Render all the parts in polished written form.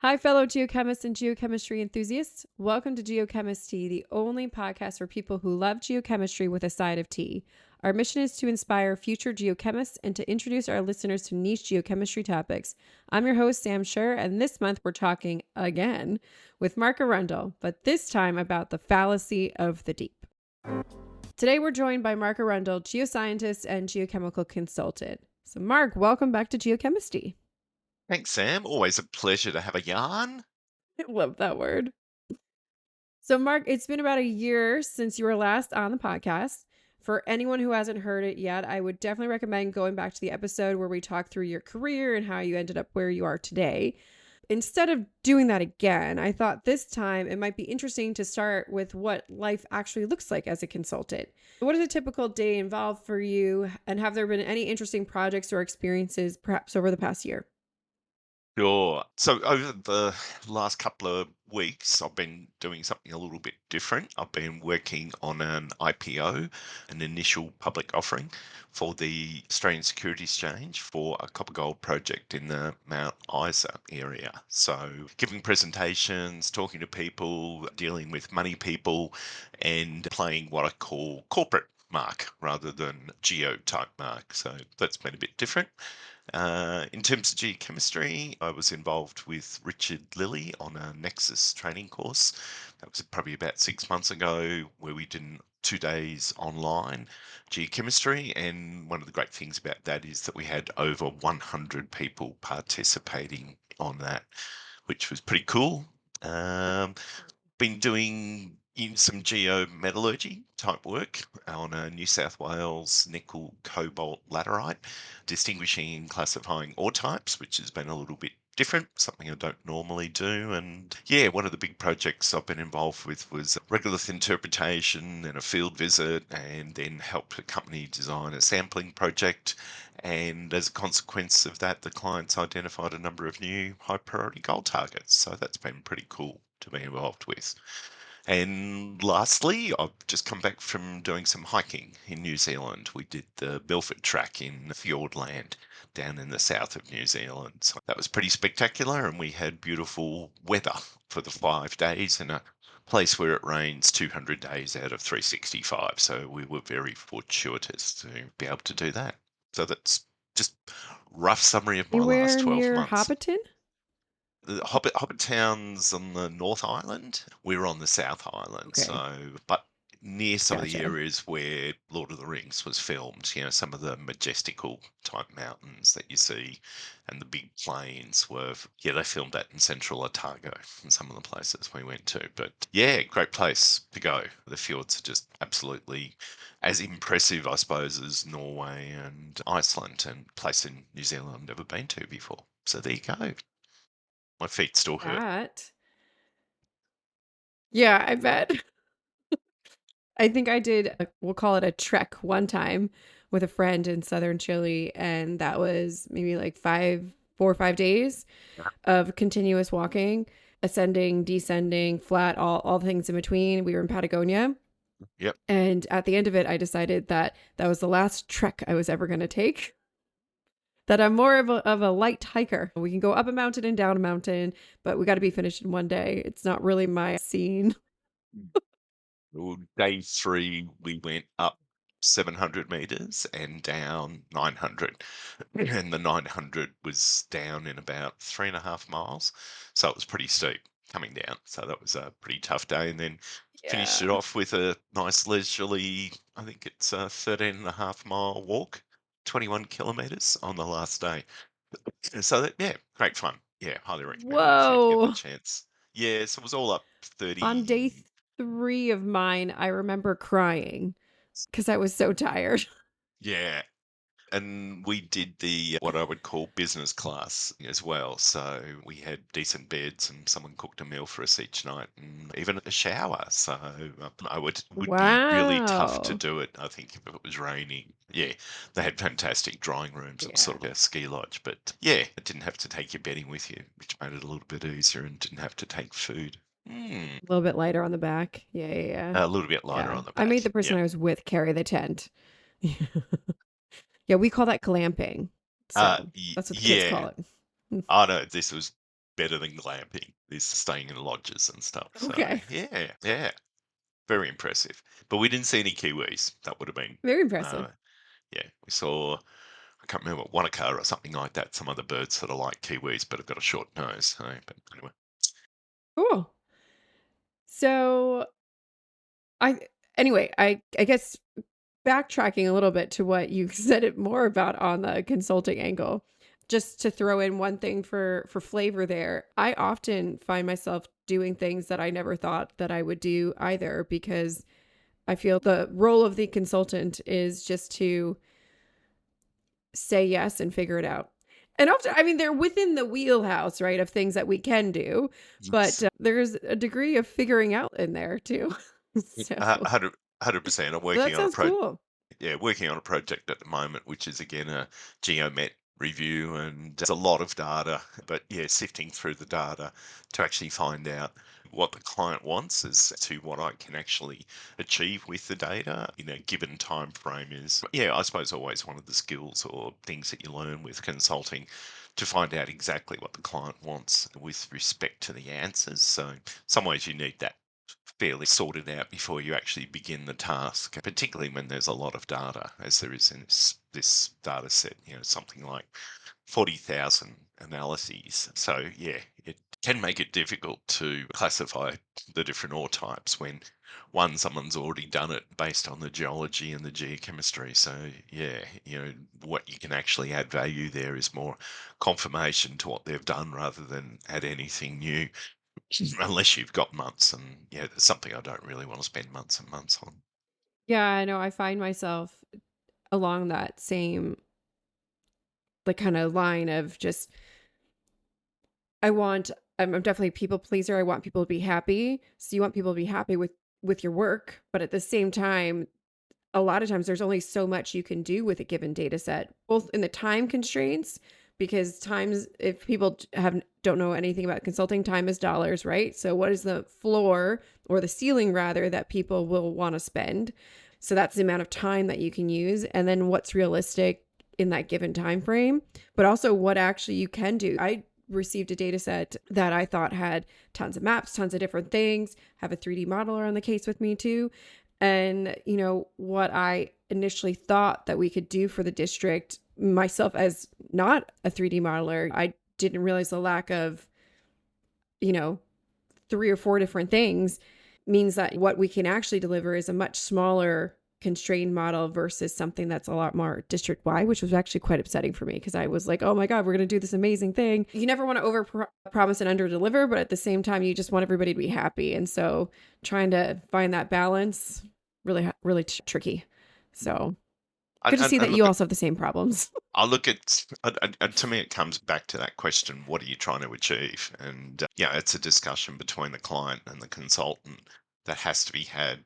Hi, fellow geochemists and geochemistry enthusiasts. Welcome to Geochemistry, the only podcast for people who love geochemistry with a side of tea. Our mission is to inspire future geochemists and to introduce our listeners to niche geochemistry topics. I'm your host, Sam Scher, and this month we're talking again with Mark Arundell, but this time about the fallacy of the deep. Today we're joined by Mark Arundell, geoscientist and geochemical consultant. So, Mark, welcome back to Geochemistry. Thanks, Sam. Always a pleasure to have a yarn. I love that word. So, Mark, it's been about a year since you were last on the podcast. For anyone who hasn't heard it yet, I would definitely recommend going back to the episode where we talked through your career and how you ended up where you are today. Instead of doing that again, I thought this time it might be interesting to start with what life actually looks like as a consultant. What does a typical day involve for you? And have there been any interesting projects or experiences perhaps over the past year? Sure. So over the last couple of weeks, I've been doing something a little bit different. I've been working on an IPO, an initial public offering for the Australian Securities Exchange for a copper gold project in the Mount Isa area. So giving presentations, talking to people, dealing with money people, and playing what I call corporate mark rather than geo type mark. So that's been a bit different. In terms of geochemistry, I was involved with Richard Lilly on a Nexus training course. That was probably about 6 months ago, where we did 2 days online geochemistry. And one of the great things about that is that we had over 100 people participating on that, which was pretty cool. Um, Been doing some geometallurgy type work on a New South Wales nickel cobalt laterite, distinguishing and classifying ore types, which has been a little bit different, something I don't normally do. And yeah, one of the big projects I've been involved with was regolith interpretation and a field visit, and then helped a company design a sampling project. And as a consequence of that, the clients identified a number of new high priority gold targets. So that's been pretty cool to be involved with. And lastly, I've just come back from doing some hiking in New Zealand. We did the Milford Track in Fiordland down in the south of New Zealand. So that was pretty spectacular, and we had beautiful weather for the 5 days in a place where it rains 200 days out of 365. So we were very fortuitous to be able to do that. So that's just rough summary of my last Anywhere 12 near months. Hobbiton? The Hobbit Town's on the North Island. We're on the South Island, Okay, so but near some of the gotcha. areas where Lord of the Rings was filmed, some of the majestical type mountains that you see and the big plains they filmed that in central Otago and some of the places we went to. But yeah, great place to go. The fjords are just absolutely as impressive, I suppose, as Norway and Iceland, and a place in New Zealand I've never been to before. So there you go. My feet still hurt. That. Yeah, I bet. I think I did, we'll call it a trek one time with a friend in southern Chile. And that was maybe like 4 or 5 days of continuous walking, ascending, descending, flat, all things in between. We were in Patagonia. Yep. And at the end of it, I decided that that was the last trek I was ever going to take. That I'm more of a light hiker. We can go up a mountain and down a mountain, but we got to be finished in one day. It's not really my scene. Well, day 3, we went up 700 meters and down 900. And the 900 was down in about 3.5 miles. So it was pretty steep coming down. So that was a pretty tough day. And then finished it Yeah. off with a nice leisurely, I think it's a 13.5 mile walk, 21 kilometers on the last day. So that, yeah, great fun. Yeah, highly recommend it if you get the Whoa. chance. Yeah, so it was all up On day 30. 3 of mine, I remember crying because I was so tired. Yeah, and we did the what I would call business class as well. So we had decent beds, and someone cooked a meal for us each night, and even a shower. So I would be really tough to Wow. do it, I think, if it was raining. Yeah, they had fantastic drawing rooms. It was Yeah. sort of a ski lodge, but yeah, it didn't have to take your bedding with you, which made it a little bit easier, and didn't have to take food. Mm, A little bit lighter on the back. Yeah, yeah, yeah. a little bit lighter Yeah. on the I made the back. person Yep. I was with carry the tent. Yeah, we call that glamping. So that's what the kids Yeah. call it. Oh no, this was better than glamping is staying in lodges and stuff. So Okay. yeah, yeah, very impressive. But we didn't see any kiwis. That would have been, Very impressive. uh, yeah, we saw. I can't remember wanaka or something like that. Some other birds that are like kiwis but have got a short nose. So, but anyway, Cool. So I anyway, I guess backtracking a little bit to what you said it more about on the consulting angle, just to throw in one thing for flavor there. I often find myself doing things that I never thought that I would do either because I feel the role of the consultant is just to say yes and figure it out. And often, I mean, they're within the wheelhouse, right, of things that we can do, but yes, there's a degree of figuring out in there too. So, 100%. I'm so that working on a sounds cool. yeah, working on a project at the moment, which is again a geomet review, and there's a lot of data, but yeah, sifting through the data to actually find out what the client wants as to what I can actually achieve with the data in a given time frame is, yeah, I suppose always one of the skills or things that you learn with consulting to find out exactly what the client wants with respect to the answers. So, some ways you need that fairly sorted out before you actually begin the task, particularly when there's a lot of data, as there is in this data set, something like 40,000 analyses. So, yeah, it can make it difficult to classify the different ore types when someone's already done it based on the geology and the geochemistry. So, yeah, what you can actually add value there is more confirmation to what they've done rather than add anything new. Unless you've got months, and yeah, that's something I don't really want to spend months and months on. Yeah, I know. I find myself along that same like kind of line of just I want I'm definitely a people pleaser. I want people to be happy. So you want people to be happy with your work, but at the same time, a lot of times there's only so much you can do with a given data set, both in the time constraints, because times if people don't know anything about consulting, time is dollars, right? So what is the floor or the ceiling rather that people will want to spend? So that's the amount of time that you can use, and then what's realistic in that given time frame, but also what actually you can do. I received a data set that I thought had tons of maps, tons of different things, have a 3D modeler on the case with me too. And, what I initially thought that we could do for the district, myself as not a 3D modeler, I didn't realize the lack of, you know, 3 or 4 different things means that what we can actually deliver is a much smaller constrained model versus something that's a lot more district wide, which was actually quite upsetting for me because I was like, oh my God, we're going to do this amazing thing. You never want to over promise and under deliver, but at the same time, you just want everybody to be happy. And so trying to find that balance, really, really tricky. So And, good to and, see and that you look at also have the same problems. I look at to me it comes back to that question: what are you trying to achieve? And yeah, it's a discussion between the client and the consultant that has to be had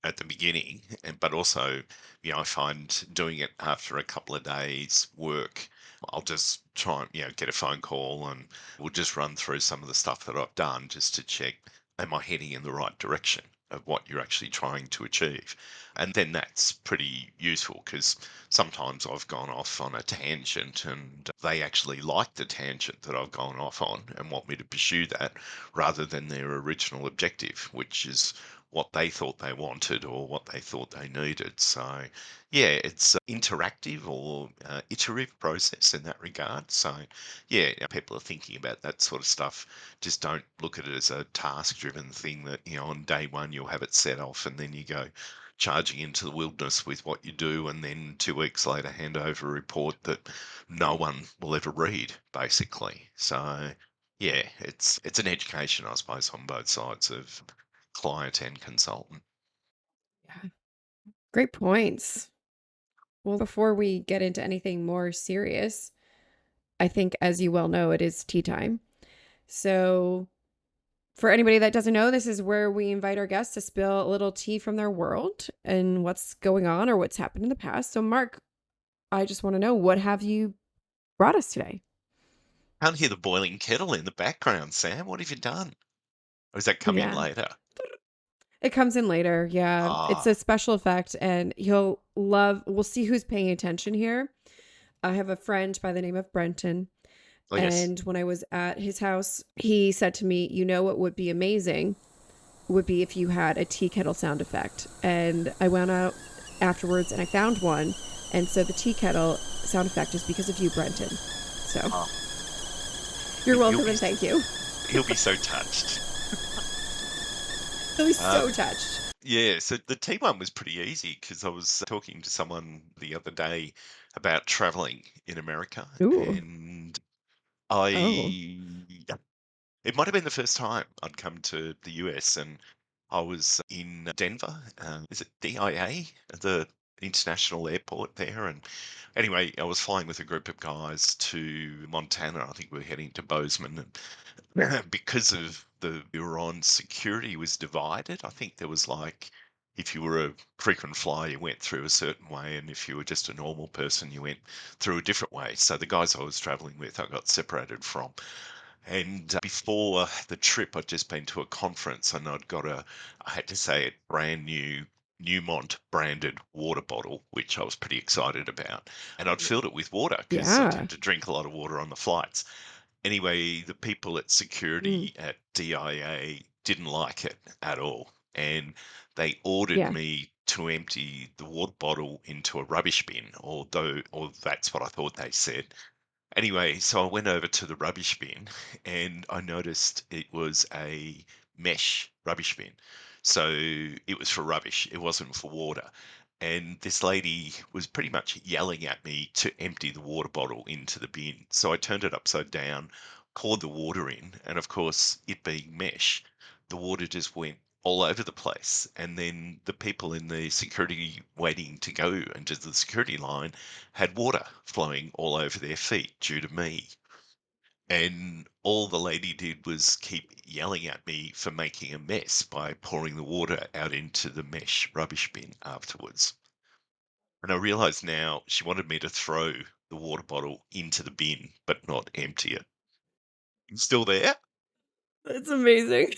at the beginning, and but also, I find doing it after a couple of days work, I'll just try and get a phone call, and we'll just run through some of the stuff that I've done just to check, am I heading in the right direction of what you're actually trying to achieve? And then that's pretty useful because sometimes I've gone off on a tangent and they actually like the tangent that I've gone off on and want me to pursue that rather than their original objective, which is what they thought they wanted or what they thought they needed. So, yeah, it's interactive or iterative process in that regard. So, yeah, people are thinking about that sort of stuff. Just don't look at it as a task-driven thing that on day one you'll have it set off and then you go charging into the wilderness with what you do, and then 2 weeks later hand over a report that no one will ever read, basically. So, yeah, it's an education, I suppose, on both sides of client and consultant. Yeah. Great points. Well, before we get into anything more serious, I think, as you well know, it is tea time. So, for anybody that doesn't know, this is where we invite our guests to spill a little tea from their world and what's going on or what's happened in the past. So, Mark, I just want to know, what have you brought us today? Can't hear the boiling kettle in the background, Sam. What have you done? Or is that coming Yeah, later? it comes in later. Yeah, it's a Ah, special effect, and we'll see who's paying attention here. I have a friend by the name of Brenton, Oh, yes. And when I was at his house, he said to me, you know what would be amazing would be if you had a tea kettle sound effect. And I went out afterwards and I found one. And so the tea kettle sound effect is because of you, Brenton. So Oh, you're he'll welcome be and thank you. he'll be so touched. He'll be Um, so touched. yeah, so the tea one was pretty easy because I was talking to someone the other day about traveling in America, Ooh. and Oh. I it might have been the first time I'd come to the US, and I was in Denver. Is it DIA, the international airport there? And anyway, I was flying with a group of guys to Montana. I think we were heading to Bozeman, and because of the Iran security was divided. I think there was like, if you were a frequent flyer, you went through a certain way, and if you were just a normal person, you went through a different way. So the guys I was traveling with, I got separated from. And before the trip, I'd just been to a conference and I had to say it, brand new Newmont branded water bottle, which I was pretty excited about. And I'd filled it with water because I Yeah. tend to drink a lot of water on the flights. Anyway, the people at Mm. security at DIA didn't like it at all. And they ordered Yeah. me to empty the water bottle into a rubbish bin, or that's what I thought they said. Anyway, so I went over to the rubbish bin and I noticed it was a mesh rubbish bin. So it was for rubbish, it wasn't for water. And this lady was pretty much yelling at me to empty the water bottle into the bin. So I turned it upside down, poured the water in, and of course, it being mesh, the water just went all over the place. And then the people in the security waiting to go into the security line had water flowing all over their feet due to me. And all the lady did was keep yelling at me for making a mess by pouring the water out into the mesh rubbish bin afterwards. And I realize now she wanted me to throw the water bottle into the bin, but not empty it. You still there? That's amazing.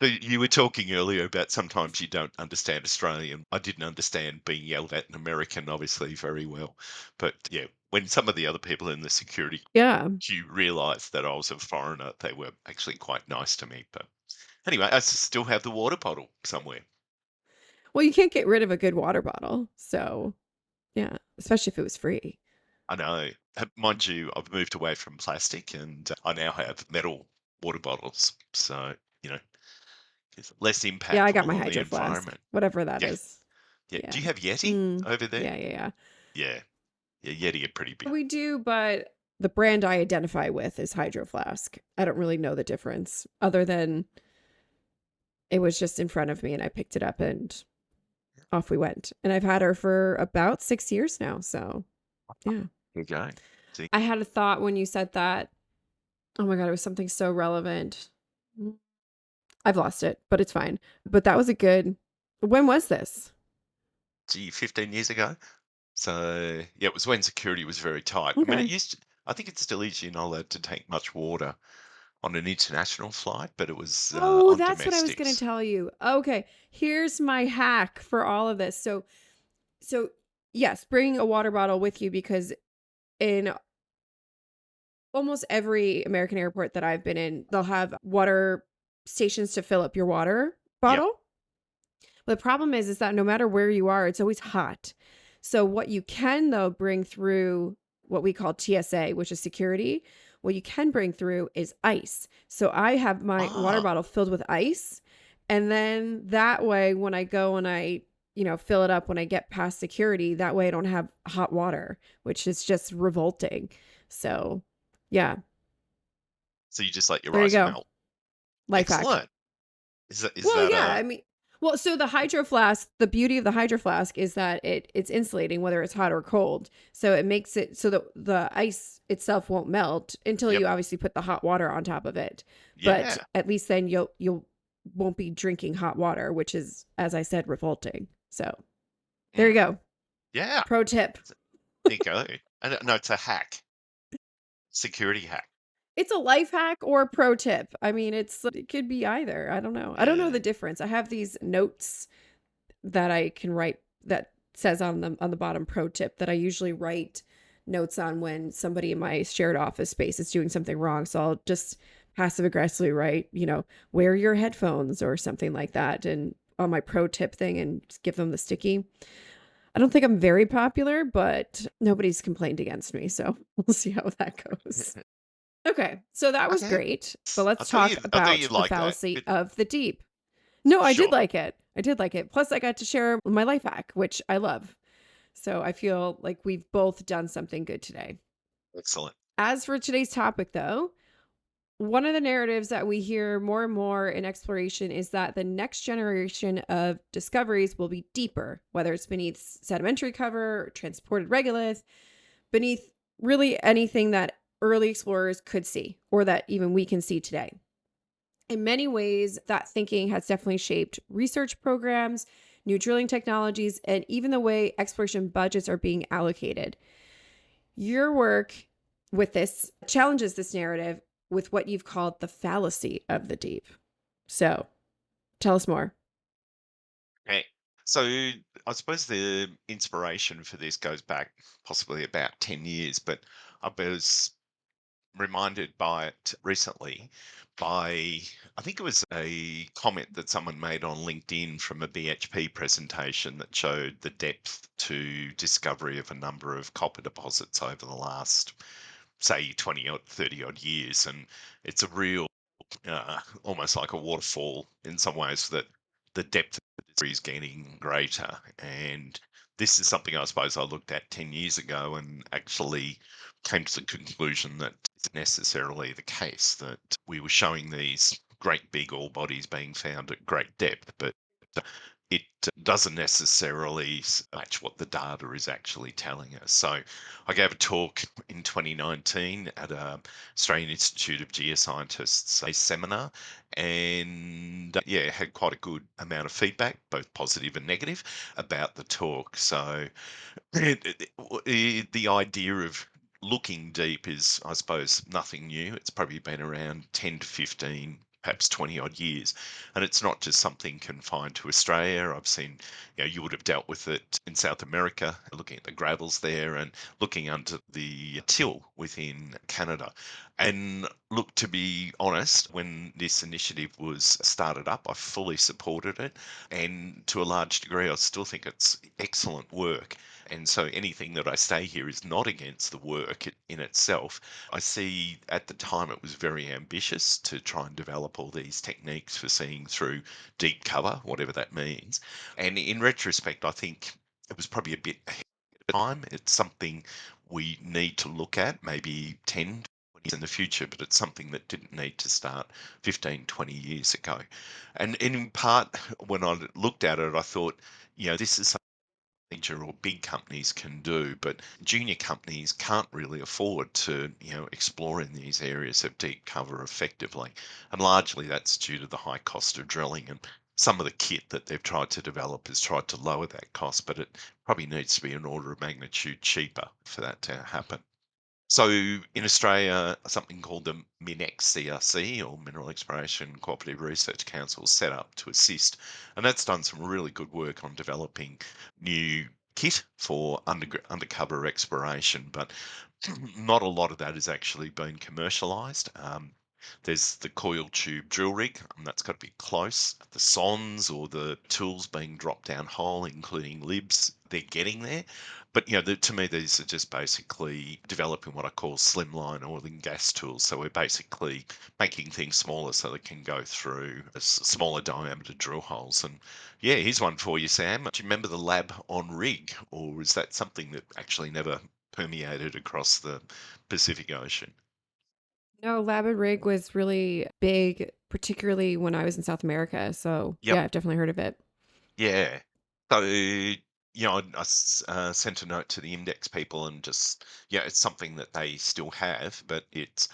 So you were talking earlier about sometimes you don't understand Australian. I didn't understand being yelled at in American, obviously, very well. But yeah, when some of the other people in the security Yeah. queue realised that I was a foreigner, they were actually quite nice to me. But anyway, I still have the water bottle somewhere. Well, you can't get rid of a good water bottle. So, yeah, especially if it was free. I know. Mind you, I've moved away from plastic and I now have metal water bottles. So, you know, it's less Yeah, I got impactful my on the Hydro Flask, environment. whatever that Yeah. is. Yeah. Yeah. Do you have Yeti Mm. over there? Yeah, yeah, yeah. Yeah. Yeah, Yeti are pretty big. We do, but the brand I identify with is Hydro Flask. I don't really know the difference other than it was just in front of me and I picked it up and off we went. And I've had her for about 6 years now. So, yeah. There you go. See? I had a thought when you said that. Oh my God, it was something so relevant. I've lost it, but it's fine. But that was a good. When was this? Gee, 15 years ago. So, yeah, it was when security was very tight. I mean, Okay. I think it still is, you're not allowed to take much water on an international flight, but it was Oh, on that's what I was going to domestics. tell you. Okay, here's my hack for all of this. So yes, bring a water bottle with you because in almost every American airport that I've been in, they'll have water stations to fill up your water Yep. bottle. But the problem is that no matter where you are, it's always hot. So what you can though bring through what we call TSA, which is security, what you can bring through is ice. So I have my water Ah, bottle filled with ice. And then that way, when I go and fill it up when I get past security, that way I don't have hot water, which is just revolting. So yeah, so you just let your there you ice go. melt. Life hack. Excellent. Is Well, that yeah, a I mean, well, so the Hydro Flask, the beauty of the Hydro Flask is that it's insulating whether it's hot or cold. So it makes it so that the ice itself won't melt until Yep. you obviously put the hot water on top of it. But Yeah. at least then you'll won't be drinking hot water, which is, as I said, revolting. So there you Mm, go. yeah. Pro tip. There you go. And no, it's a hack. Security hack. It's a life hack or a pro tip. I mean, it could be either. I don't know. I don't know Yeah. the difference. I have these notes that I can write that says on the bottom pro tip that I usually write notes on when somebody in my shared office space is doing something wrong. So I'll just passive aggressively write, wear your headphones or something like that. And on my pro tip thing and just give them the sticky. I don't think I'm very popular, but nobody's complained against me. So we'll see how that goes. Okay. So that was Okay. great. But I let's thought talk you'd about the like that. fallacy of the deep. No, I did Sure. like it. I did like it. Plus, I got to share my life hack, which I love. So I feel like we've both done something good today. Excellent. As for today's topic, though, one of the narratives that we hear more and more in exploration is that the next generation of discoveries will be deeper, whether it's beneath sedimentary cover, transported regolith, beneath really anything that early explorers could see or that even we can see today. In many ways, that thinking has definitely shaped research programs, new drilling technologies, and even the way exploration budgets are being allocated. Your work with this challenges this narrative with what you've called the fallacy of the deep. So tell us more. Okay. So I suppose the inspiration for this goes back possibly about 10 years, but I was reminded by it recently by, I think it was a comment that someone made on LinkedIn from a BHP presentation that showed the depth to discovery of a number of copper deposits over the last, say, 20 or 30 odd years. And it's a real, almost like a waterfall in some ways, that the depth of the discovery is getting greater. And this is something I suppose I looked at 10 years ago and actually came to the conclusion that it's necessarily the case that we were showing these great big ore bodies being found at great depth, but it doesn't necessarily match what the data is actually telling us. So I gave a talk in 2019 at a Australian Institute of Geoscientists a seminar, and yeah, had quite a good amount of feedback, both positive and negative, about the talk. So the idea of looking deep is, I suppose, nothing new. It's probably been around 10 to 15, perhaps 20 odd years. And it's not just something confined to Australia. I've seen, you would have dealt with it in South America, looking at the gravels there and looking under the till within Canada. And look, to be honest, when this initiative was started up, I fully supported it. And to a large degree, I still think it's excellent work. And so anything that I say here is not against the work in itself. I see at the time it was very ambitious to try and develop all these techniques for seeing through deep cover, whatever that means. And in retrospect, I think it was probably a bit ahead of time. It's something we need to look at maybe 10 years in the future, but it's something that didn't need to start 15, 20 years ago. And in part, when I looked at it, I thought, this is major or big companies can do, but junior companies can't really afford to, explore in these areas of deep cover effectively. And largely that's due to the high cost of drilling, and some of the kit that they've tried to develop has tried to lower that cost, but it probably needs to be an order of magnitude cheaper for that to happen. So in Australia, something called the MINEX CRC, or Mineral Exploration Cooperative Research Council, set up to assist, and that's done some really good work on developing new kit for undercover exploration, but not a lot of that has actually been commercialised. There's the coil tube drill rig, and that's got to be close. The sondes or the tools being dropped down hole, including libs, they're getting there. But to me, these are just basically developing what I call slimline oil and gas tools. So we're basically making things smaller so they can go through smaller diameter drill holes. And yeah, here's one for you, Sam. Do you remember the lab on rig, or is that something that actually never permeated across the Pacific Ocean? No, Lab and Rig was really big, particularly when I was in South America. So Yep. yeah, I've definitely heard of it. Yeah. So, I sent a note to the index people and just, yeah, it's something that they still have, but it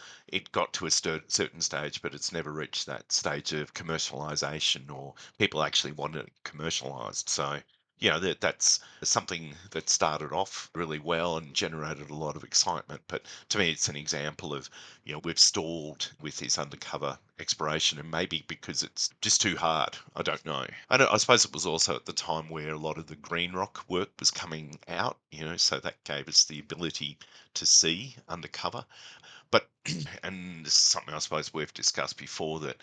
got to a certain stage, but it's never reached that stage of commercialization or people actually want it commercialized. So, that's something that started off really well and generated a lot of excitement. But to me, it's an example of, we've stalled with this undercover exploration, and maybe because it's just too hard. I don't know. I suppose it was also at the time where a lot of the green rock work was coming out, so that gave us the ability to see undercover. But, and this is something I suppose we've discussed before, that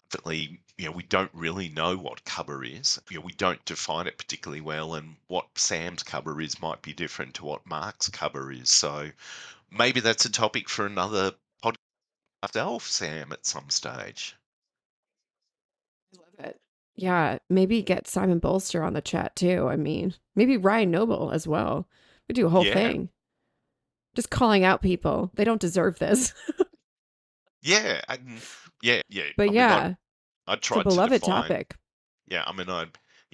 definitely, we don't really know what cover is. We don't define it particularly well, and what Sam's cover is might be different to what Mark's cover is. So maybe that's a topic for another podcast itself, Sam, at some stage. I love it. Yeah, maybe get Simon Bolster on the chat too. I mean, maybe Ryan Noble as well. We do a whole Yeah, thing. Just calling out people. They don't deserve this. yeah, and yeah. But I mean, yeah, I it's a tried to beloved define. topic. Yeah, I mean,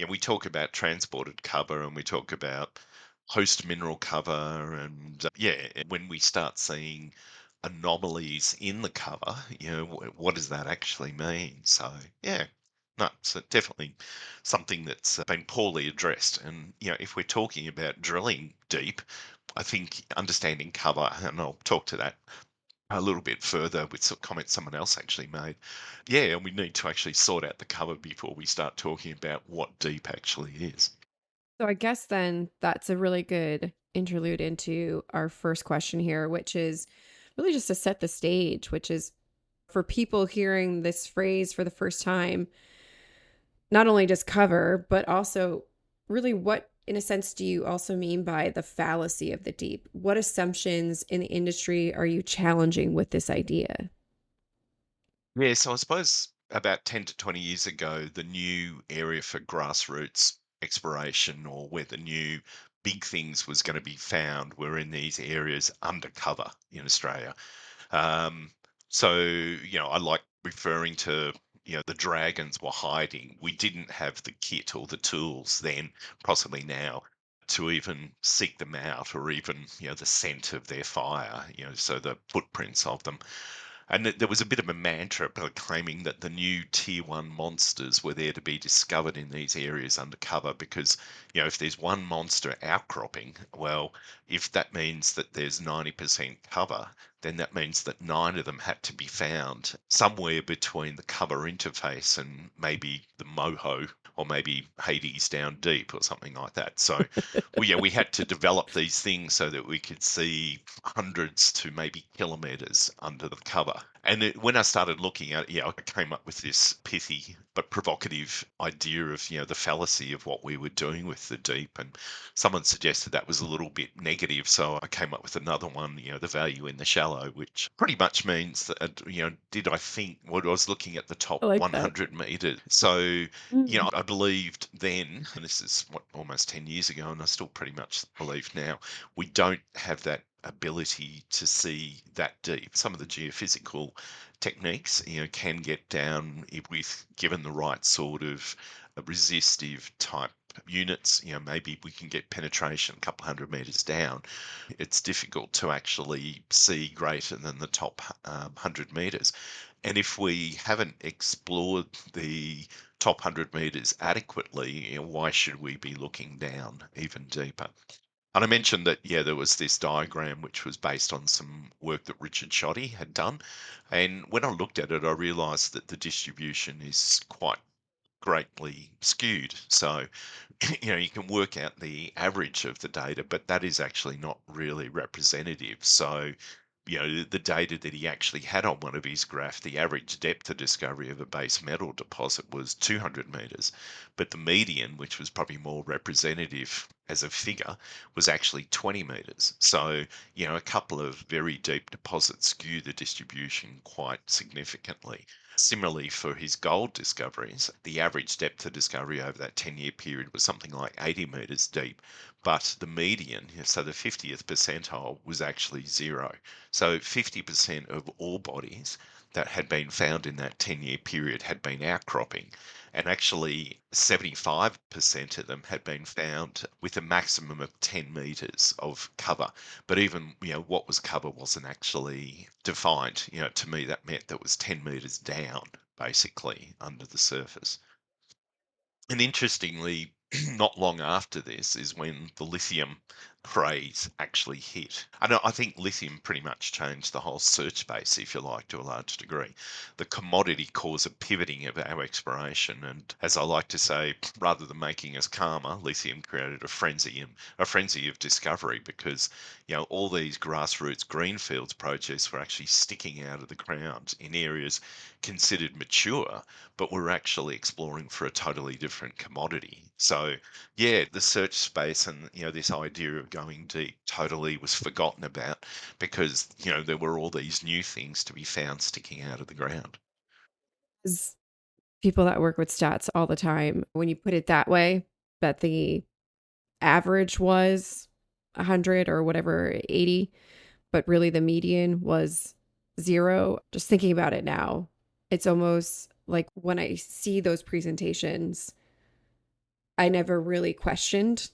we talk about transported cover and we talk about host mineral cover, and when we start seeing anomalies in the cover, what does that actually mean? So, yeah, no, it's definitely something that's been poorly addressed. And, if we're talking about drilling deep, I think understanding cover, and I'll talk to that a little bit further with some comments someone else actually made. Yeah, and we need to actually sort out the cover before we start talking about what deep actually is. So I guess then that's a really good interlude into our first question here, which is really just to set the stage, which is for people hearing this phrase for the first time, not only just cover, but also really what, in a sense, do you also mean by the fallacy of the deep? What assumptions in the industry are you challenging with this idea? Yeah, so I suppose about 10 to 20 years ago, the new area for grassroots exploration, or where the new big things was going to be found, were in these areas undercover in Australia. Um, so, I like referring to, the dragons were hiding. We didn't have the kit or the tools then, possibly now, to even seek them out, or even, the scent of their fire, so the footprints of them. And there was a bit of a mantra claiming that the new tier one monsters were there to be discovered in these areas undercover, because, if there's one monster outcropping, well, if that means that there's 90% cover, then that means that nine of them had to be found somewhere between the cover interface and maybe the Moho, or maybe Hades down deep, or something like that. So, we had to develop these things so that we could see hundreds to maybe kilometers under the cover. And when I started looking at it, I came up with this pithy but provocative idea of, the fallacy of what we were doing with the deep. And someone suggested that was a little bit negative. So I came up with another one, the value in the shallow, which pretty much means that, did I think what I was looking at the top I like that. 100 meters? So, Mm. I believed then, and this is what, almost 10 years ago, and I still pretty much believe now, we don't have that ability to see that deep. Some of the geophysical techniques, can get down with, given the right sort of resistive type units. Maybe we can get penetration a couple hundred meters down. It's difficult to actually see greater than the top 100 meters. And if we haven't explored the top 100 meters adequately, why should we be looking down even deeper? And I mentioned that, there was this diagram which was based on some work that Richard Shoddy had done. And when I looked at it, I realized that the distribution is quite greatly skewed. So, you can work out the average of the data, but that is actually not really representative. So, the data that he actually had on one of his graphs, the average depth of discovery of a base metal deposit was 200 meters, but the median, which was probably more representative as a figure, was actually 20 meters. So, a couple of very deep deposits skew the distribution quite significantly. Similarly, for his gold discoveries, the average depth of discovery over that 10-year period was something like 80 meters deep, but the median, so the 50th percentile, was actually zero. So 50% of all bodies that had been found in that 10-year period had been outcropping, and actually 75% of them had been found with a maximum of 10 meters of cover. But even, what was cover wasn't actually defined. To me, that meant that was 10 meters down, basically, under the surface. And interestingly, not long after this is when the lithium craze actually hit. I think lithium pretty much changed the whole search space, if you like, to a large degree. The commodity caused a pivoting of our exploration, and as I like to say, rather than making us calmer, lithium created a frenzy of discovery because all these grassroots greenfields projects were actually sticking out of the ground in areas considered mature, but we're actually exploring for a totally different commodity. So, yeah, the search space and this idea of going deep totally was forgotten about because there were all these new things to be found sticking out of the ground. As people that work with stats all the time, when you put it that way, that the average was 100 or whatever, 80, but really the median was 0. Just thinking about it now, it's almost like when I see those presentations, I never really questioned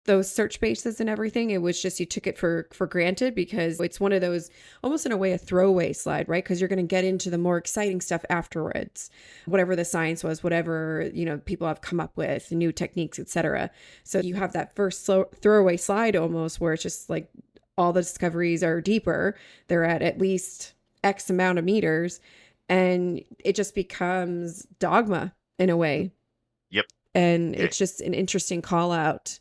those search bases and everything. It was just you took it for granted because it's one of those almost in a way a throwaway slide, right? Because you're going to get into the more exciting stuff afterwards, whatever the science was, whatever people have come up with, new techniques, etc. So you have that first throwaway slide almost where it's just like all the discoveries are deeper. They're at least X amount of meters, and it just becomes dogma in a way. Yep. And Yeah. it's just an interesting call out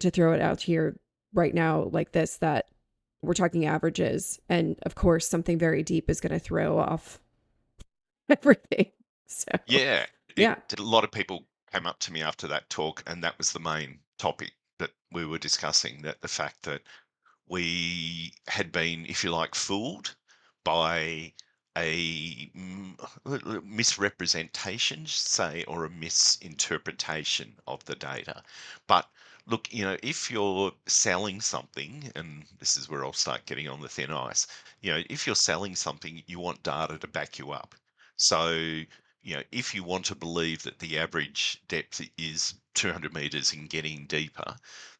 to throw it out here right now like this, that we're talking averages, and of course something very deep is going to throw off everything. So Yeah. yeah. A lot of people came up to me after that talk, and that was the main topic that we were discussing, that the fact that we had been, if you like, fooled by a misrepresentation, say, or a misinterpretation of the data. But look, if you're selling something, and this is where I'll start getting on the thin ice, if you're selling something, you want data to back you up. So, if you want to believe that the average depth is 200 meters and getting deeper,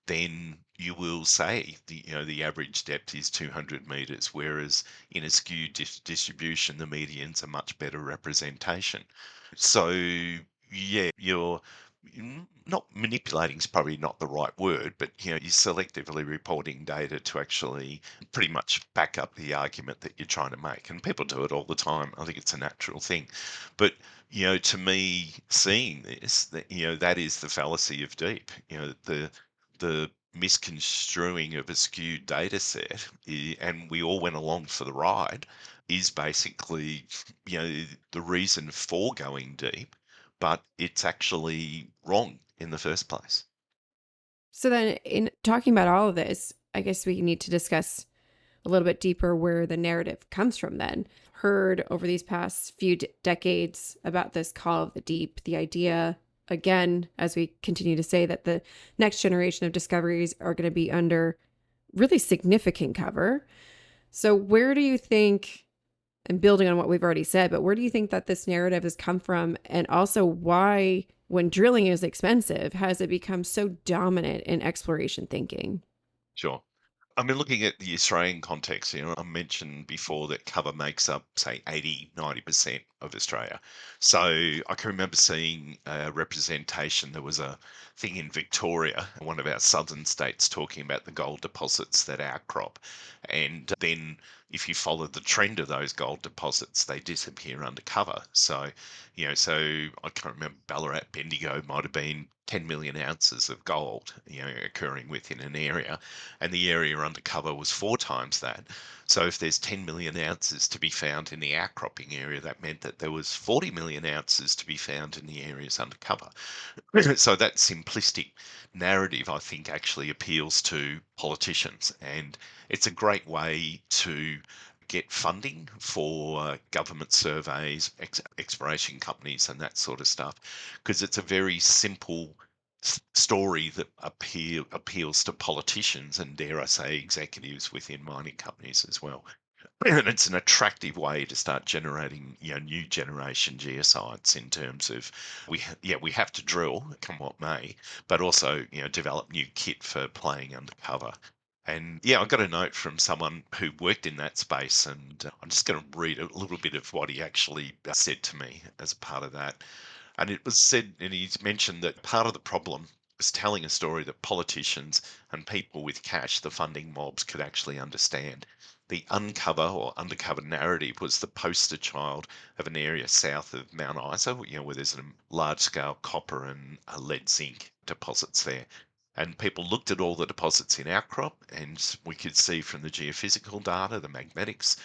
then you will say the average depth is 200 meters, whereas in a skewed distribution, the median's a much better representation. So yeah, you're not manipulating is probably not the right word, but you're selectively reporting data to actually pretty much back up the argument that you're trying to make. And people do it all the time. I think it's a natural thing. But to me, seeing this, that is the fallacy of deep. The misconstruing of a skewed data set, and we all went along for the ride, is basically, the reason for going deep, but it's actually wrong in the first place. So then in talking about all of this, I guess we need to discuss a little bit deeper where the narrative comes from then. Heard over these past few decades about this call of the deep, the idea, again, as we continue to say, that the next generation of discoveries are going to be under really significant cover. So, where do you think, and building on what we've already said, but where do you think that this narrative has come from? And also, why, when drilling is expensive, has it become so dominant in exploration thinking? Sure. I mean, looking at the Australian context, I mentioned before that cover makes up, say, 80, 90% of Australia. So I can remember seeing a representation. There was a thing in Victoria, one of our southern states, talking about the gold deposits that outcrop. And then if you follow the trend of those gold deposits, they disappear under cover. So I can't remember, Ballarat, Bendigo might have been 10 million ounces of gold, occurring within an area, and the area under cover was 4 times that. So if there's 10 million ounces to be found in the outcropping area, that meant that there was 40 million ounces to be found in the areas under cover. So that simplistic narrative, I think, actually appeals to politicians, and it's a great way to get funding for government surveys, exploration companies, and that sort of stuff, because it's a very simple story that appeals to politicians and, dare I say, executives within mining companies as well. And it's an attractive way to start generating, new generation geoscience in terms of we have to drill, come what may, but also develop new kit for playing undercover. And yeah, I got a note from someone who worked in that space, and I'm just going to read a little bit of what he actually said to me as a part of that. And it was said, and he's mentioned that part of the problem was telling a story that politicians and people with cash, the funding mobs, could actually understand. The uncover or undercover narrative was the poster child of an area south of Mount Isa, where there's a large scale copper and lead zinc deposits there. And people looked at all the deposits in outcrop, and we could see from the geophysical data, the magmatics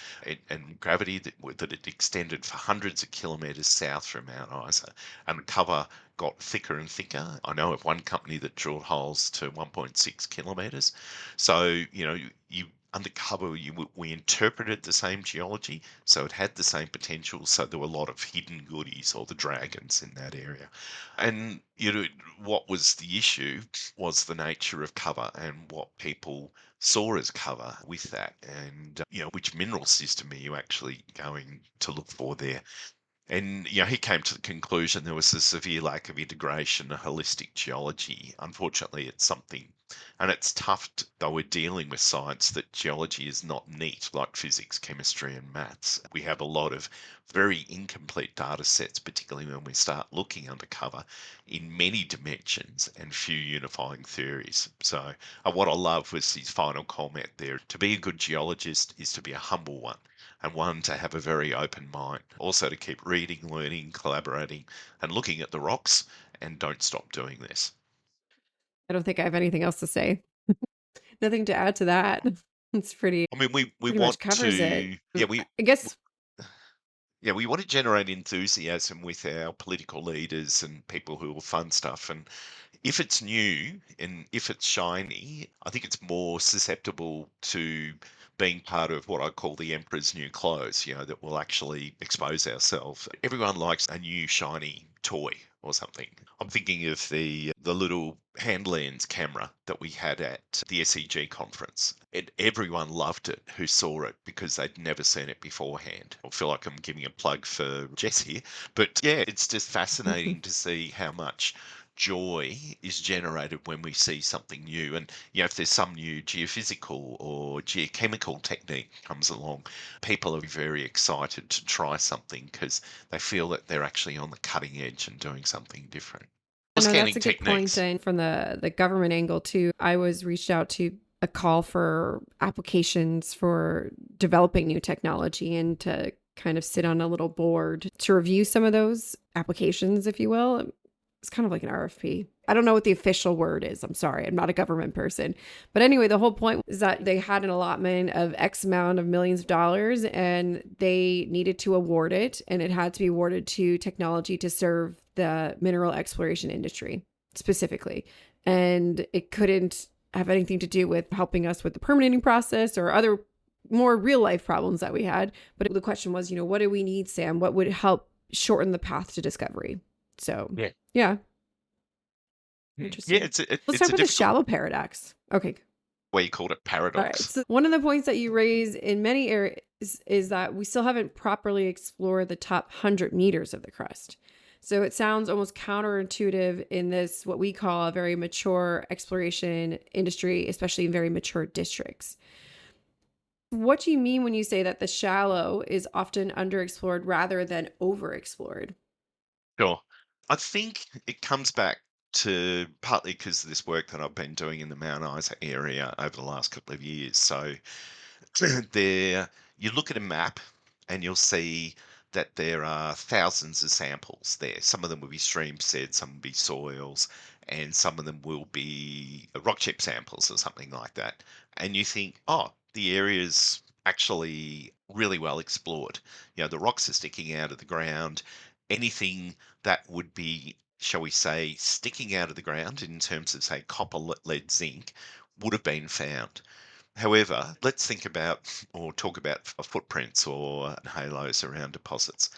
and gravity, that it extended for hundreds of kilometres south from Mount Isa. And the cover got thicker and thicker. I know of one company that drilled holes to 1.6 kilometres. So, you undercover, we interpreted the same geology, so it had the same potential. So there were a lot of hidden goodies, or the dragons, in that area. And what was the issue was the nature of cover and what people saw as cover with that, and which mineral system are you actually going to look for there. And he came to the conclusion there was a severe lack of integration and holistic geology. Unfortunately, it's something, and it's tough, though we're dealing with science, that geology is not neat like physics, chemistry, and maths. We have a lot of very incomplete data sets, particularly when we start looking undercover in many dimensions and few unifying theories. So, what I love was his final comment there: to be a good geologist is to be a humble one, and one to have a very open mind. Also to keep reading, learning, collaborating, and looking at the rocks, and don't stop doing this. I don't think I have anything else to say. Nothing to add to that. It's I mean, we pretty much want covers it. to, yeah, I guess yeah, we want to generate enthusiasm with our political leaders and people who will fund stuff. And if it's new and if it's shiny, I think it's more susceptible to being part of what I call the emperor's new clothes, that will actually expose ourselves. Everyone likes a new shiny toy or something. I'm thinking of the little hand lens camera that we had at the SEG conference. Everyone loved it who saw it because they'd never seen it beforehand. I feel like I'm giving a plug for Jess here, but yeah, it's just fascinating to see how much joy is generated when we see something new. And if there's some new geophysical or geochemical technique comes along, people are very excited to try something because they feel that they're actually on the cutting edge and doing something different. I Or know that's scanning a good point. techniques. And from the government angle too, I was reached out to a call for applications for developing new technology and to kind of sit on a little board to review some of those applications, if you will. It's kind of like an RFP. I don't know what the official word is. I'm sorry. I'm not a government person. But anyway, the whole point is that they had an allotment of X amount of millions of dollars and they needed to award it. And it had to be awarded to technology to serve the mineral exploration industry specifically. And it couldn't have anything to do with helping us with the permitting process or other more real life problems that we had. But the question was, what do we need, Sam? What would help shorten the path to discovery? So, Yeah. yeah, Yeah, interesting. it's a, Let's talk it's a about the difficult shallow paradox. Okay. way you called it All right. paradox. So, one of the points that you raise in many areas is that we still haven't properly explored the top 100 meters of the crust. So, it sounds almost counterintuitive in this, what we call a very mature exploration industry, especially in very mature districts. What do you mean when you say that the shallow is often underexplored rather than overexplored? Sure. I think it comes back to partly because of this work that I've been doing in the Mount Isa area over the last couple of years. So there, you look at a map and you'll see that there are thousands of samples there. Some of them will be stream sets, some will be soils, and some of them will be rock chip samples or something like that. And you think, oh, the area's actually really well explored. The rocks are sticking out of the ground. Anything that would be, shall we say, sticking out of the ground in terms of, say, copper, lead, zinc, would have been found. However, let's think about or talk about footprints or halos around deposits.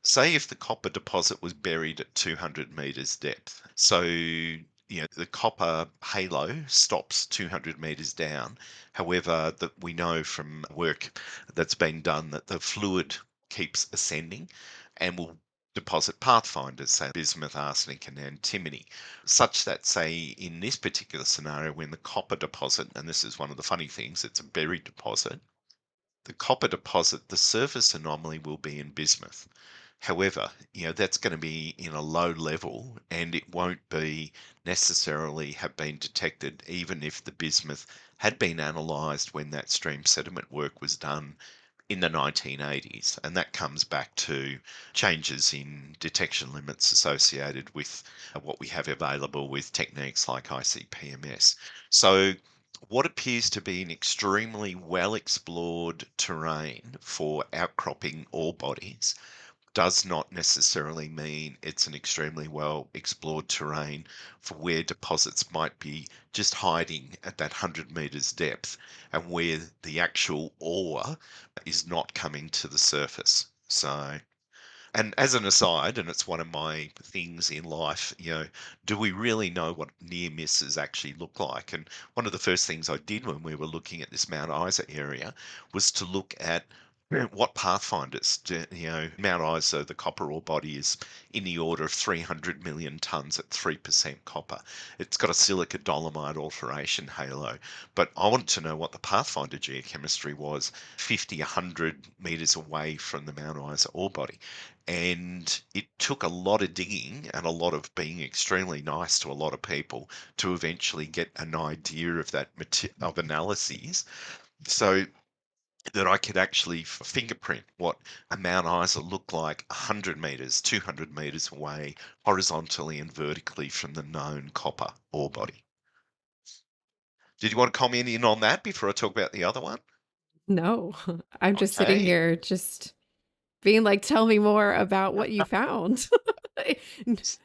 Say if the copper deposit was buried at 200 meters depth. So, the copper halo stops 200 meters down. However, that we know from work that's been done that the fluid keeps ascending and will deposit pathfinders, say bismuth, arsenic, and antimony, such that, say, in this particular scenario, when the copper deposit, and this is one of the funny things, it's a buried deposit, the copper deposit, the surface anomaly will be in bismuth. However, that's going to be in a low level and it won't be necessarily have been detected even if the bismuth had been analysed when that stream sediment work was done in the 1980s. And that comes back to changes in detection limits associated with what we have available with techniques like ICP-MS. So what appears to be an extremely well explored terrain for outcropping ore bodies does not necessarily mean it's an extremely well explored terrain for where deposits might be just hiding at that 100 meters depth and where the actual ore is not coming to the surface. So, and as an aside, and it's one of my things in life, do we really know what near misses actually look like? And one of the first things I did when we were looking at this Mount Isa area was to look at what pathfinders do. Mount Isa, the copper ore body is in the order of 300 million tons at 3% copper. It's got a silica dolomite alteration halo. But I wanted to know what the pathfinder geochemistry was 50, 100 meters away from the Mount Isa ore body. And it took a lot of digging and a lot of being extremely nice to a lot of people to eventually get an idea of that of analyses so that I could actually fingerprint what a Mount Isa looked like 100 meters, 200 meters away, horizontally and vertically from the known copper ore body. Did you want to comment in on that before I talk about the other one? No, I'm just sitting Okay. here just being like, tell me more about what you found.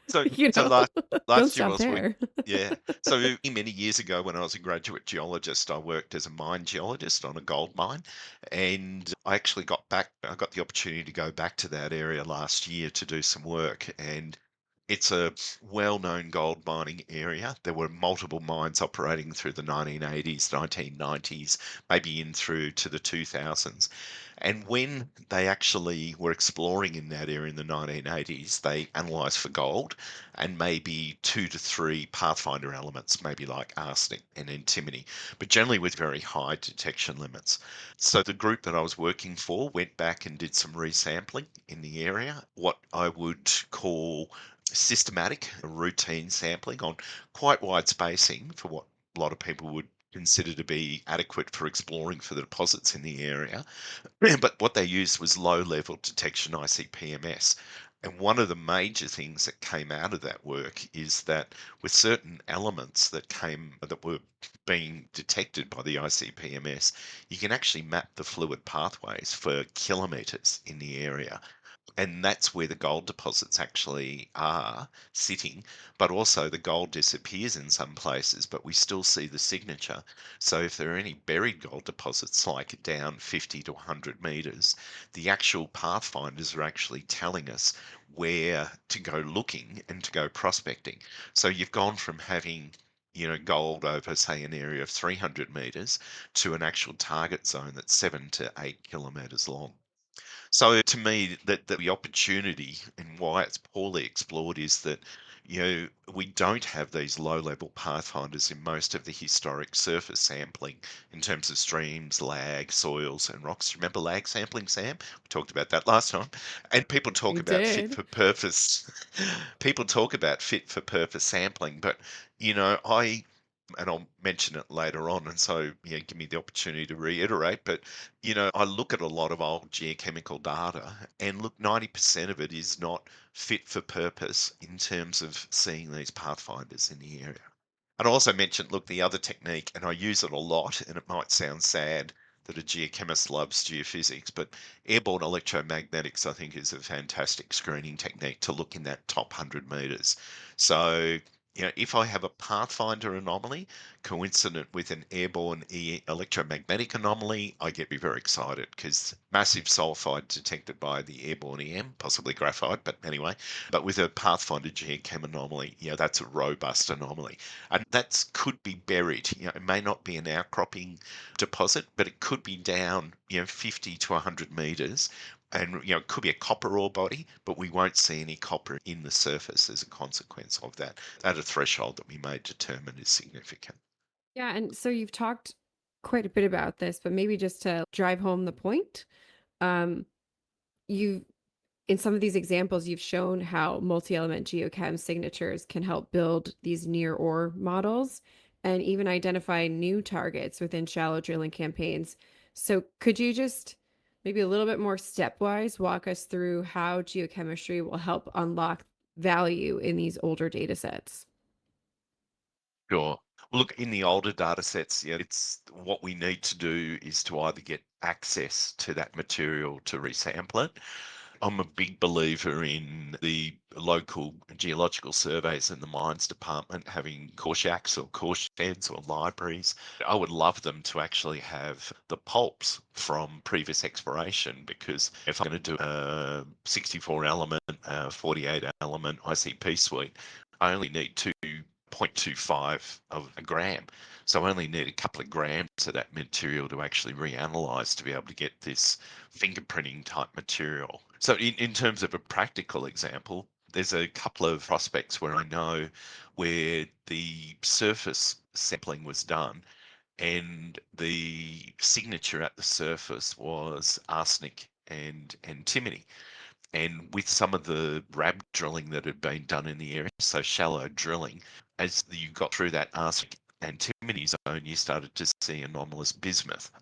So you so know, don't last year I stop was there. yeah. So many years ago when I was a graduate geologist, I worked as a mine geologist on a gold mine, and I actually I got the opportunity to go back to that area last year to do some work, and it's a well-known gold mining area. There were multiple mines operating through the 1980s, 1990s, maybe in through to the 2000s. And when they actually were exploring in that area in the 1980s, they analysed for gold and maybe 2 to 3 pathfinder elements, maybe like arsenic and antimony, but generally with very high detection limits. So the group that I was working for went back and did some resampling in the area, what I would call systematic, routine sampling on quite wide spacing for what a lot of people would consider to be adequate for exploring for the deposits in the area. But what they used was low level detection ICP-MS. And one of the major things that came out of that work is that with certain elements that were being detected by the ICP-MS, you can actually map the fluid pathways for kilometers in the area, and that's where the gold deposits actually are sitting. But also the gold disappears in some places, but we still see the signature. So if there are any buried gold deposits like down 50 to 100 meters, the actual pathfinders are actually telling us where to go looking and to go prospecting. So you've gone from having gold over, say, an area of 300 meters to an actual target zone that's 7 to 8 kilometers long. So to me, that the opportunity and why it's poorly explored is that we don't have these low-level pathfinders in most of the historic surface sampling in terms of streams, lag, soils, and rocks. Remember lag sampling, Sam? We talked about that last time. And people talk We about fit did. for purpose. People talk about fit for purpose sampling, but I and I'll mention it later on, and so give me the opportunity to reiterate. But I look at a lot of old geochemical data, and look, 90% of it is not fit for purpose in terms of seeing these pathfinders in the area. And I also mentioned, look, the other technique, and I use it a lot, and it might sound sad that a geochemist loves geophysics, but airborne electromagnetics, I think, is a fantastic screening technique to look in that top 100 meters. So, if I have a pathfinder anomaly coincident with an airborne electromagnetic anomaly, I get very excited because massive sulfide detected by the airborne EM, possibly graphite, but anyway, but with a pathfinder geochem anomaly, that's a robust anomaly. And that could be buried. It may not be an outcropping deposit, but it could be down, 50 to 100 meters. And it could be a copper ore body, but we won't see any copper in the surface as a consequence of that at a threshold that we may determine is significant. Yeah. And so you've talked quite a bit about this, but maybe just to drive home the point, um, you In some of these examples, you've shown how multi-element geochem signatures can help build these near ore models and even identify new targets within shallow drilling campaigns. So could you just maybe a little bit more stepwise walk us through how geochemistry will help unlock value in these older data sets? Sure. Well, look, in the older data sets, yeah, it's what we need to do is to either get access to that material to resample it. I'm a big believer in the local geological surveys in the mines department having core shacks or core sheds or libraries. I would love them to actually have the pulps from previous exploration, because if I'm going to do a 64 element, 48 element ICP suite, I only need 2.25 of a gram. So I only need a couple of grams of that material to actually reanalyze to be able to get this fingerprinting type material. So in terms of a practical example, there's a couple of prospects where I know where the surface sampling was done and the signature at the surface was arsenic and antimony. And with some of the RAB drilling that had been done in the area, so shallow drilling, as you got through that arsenic antimony zone, you started to see anomalous bismuth.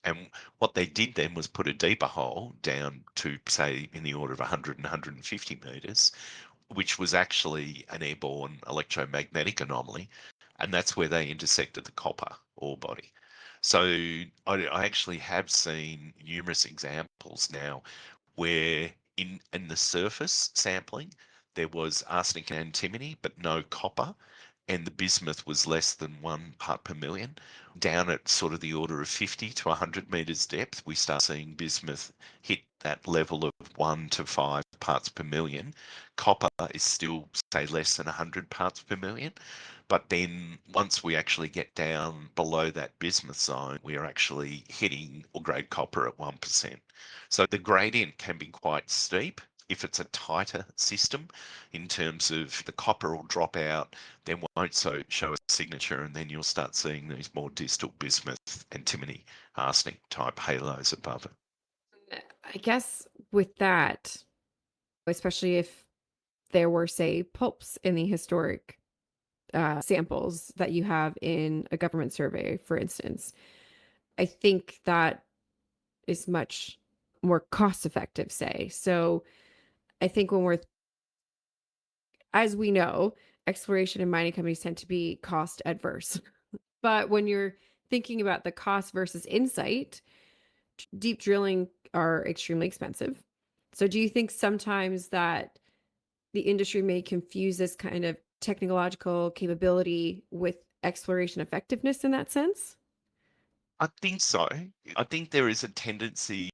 And what they did then was put a deeper hole down to, say, in the order of 100 and 150 meters, which was actually an airborne electromagnetic anomaly. And that's where they intersected the copper ore body. So I actually have seen numerous examples now where in the surface sampling there was arsenic and antimony but no copper, and the bismuth was less than 1 part per million. Down at sort of the order of 50 to 100 meters depth, we start seeing bismuth hit that level of 1 to 5 parts per million. Copper is still, say, less than 100 parts per million. But then once we actually get down below that bismuth zone, we are actually hitting ore grade copper at 1%. So the gradient can be quite steep if it's a tighter system in terms of the copper will drop out, then won't show a signature, and then you'll start seeing these more distal bismuth, antimony, arsenic type halos above it. I guess with that, especially if there were, say, pulps in the historic samples that you have in a government survey, for instance, I think that is much more cost effective, say. So I think as we know, exploration and mining companies tend to be cost adverse. But when you're thinking about the cost versus insight, deep drilling are extremely expensive. So do you think sometimes that the industry may confuse this kind of technological capability with exploration effectiveness in that sense? I think so. I think there is a tendency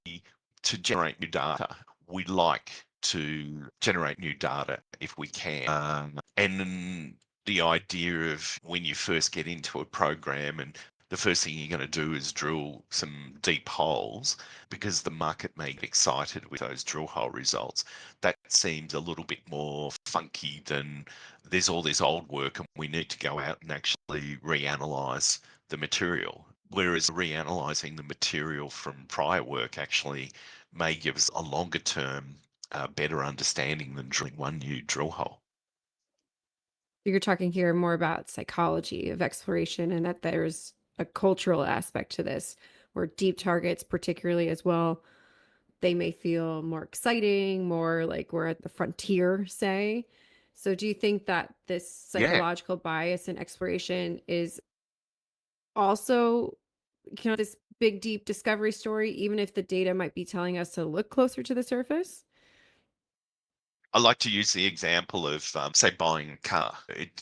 to generate new data. We like to generate new data if we can. And then the idea of when you first get into a program and the first thing you're going to do is drill some deep holes because the market may get excited with those drill hole results. That seems a little bit more funky than there's all this old work and we need to go out and actually reanalyze the material. Whereas reanalyzing the material from prior work actually may give us a longer term, better understanding than drilling one new drill hole. You're talking here more about psychology of exploration and that there's a cultural aspect to this where deep targets, particularly as well, they may feel more exciting, more like we're at the frontier, say. So, do you think that this Yeah, psychological bias in exploration is also, this big, deep discovery story, even if the data might be telling us to look closer to the surface? I like to use the example of, say, buying a car.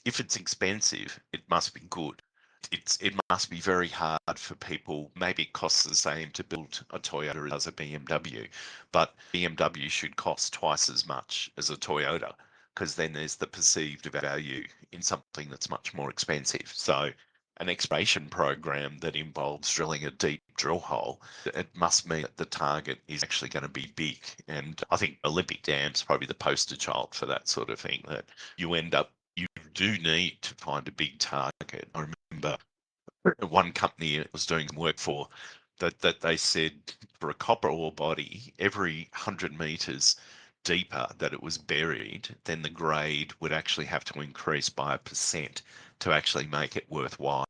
If it's expensive, it must be good. It must be very hard for people. Maybe it costs the same to build a Toyota as a BMW, but BMW should cost twice as much as a Toyota because then there's the perceived value in something that's much more expensive. So an exploration program that involves drilling a deep drill hole, it must mean that the target is actually going to be big. And I think Olympic Dam's probably the poster child for that sort of thing, that you do need to find a big target. I remember one company I was doing some work for that they said for a copper ore body, every 100 meters, deeper that it was buried, then the grade would actually have to increase by 1% to actually make it worthwhile.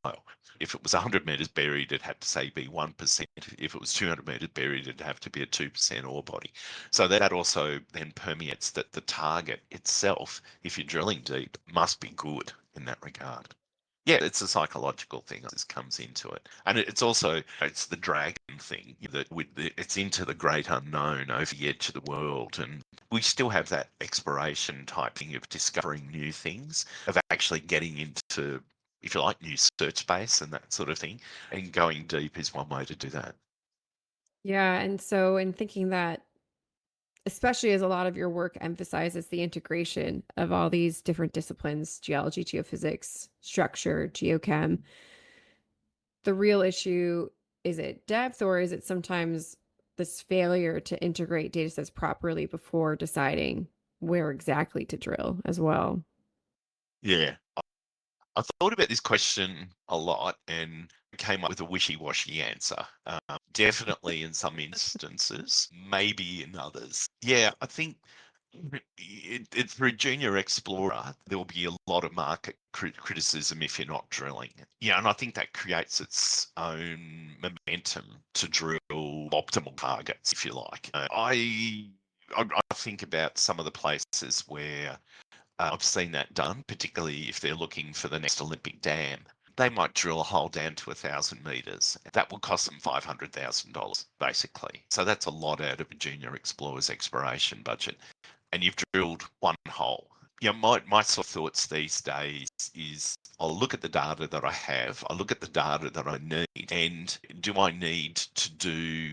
If it was 100 meters buried, it had to say be 1%. If it was 200 meters buried, it'd have to be a 2% ore body. So that also then permeates that the target itself, if you're drilling deep, must be good in that regard. Yeah, it's a psychological thing that comes into it. And it's also, it's the dragon thing that it's into the great unknown over the edge of the world. And we still have that exploration type thing of discovering new things, of actually getting into, if you like, new search space and that sort of thing. And going deep is one way to do that. Yeah. And so, in thinking that, especially as a lot of your work emphasizes the integration of all these different disciplines, geology, geophysics, structure, geochem, the real issue, is it depth, or is it sometimes this failure to integrate data sets properly before deciding where exactly to drill as well? Yeah. I thought about this question a lot and came up with a wishy-washy answer. Definitely in some instances, maybe in others. Yeah, I think for a junior explorer, there will be a lot of market criticism if you're not drilling. Yeah, and I think that creates its own momentum to drill optimal targets, if you like. I think about some of the places where I've seen that done, particularly if they're looking for the next Olympic dam. They might drill a hole down to 1,000 meters. That will cost them $500,000, basically. So that's a lot out of a junior explorer's exploration budget. And you've drilled one hole. Yeah, my sort of thoughts these days is I'll look at the data that I have, I look at the data that I need, and do I need to do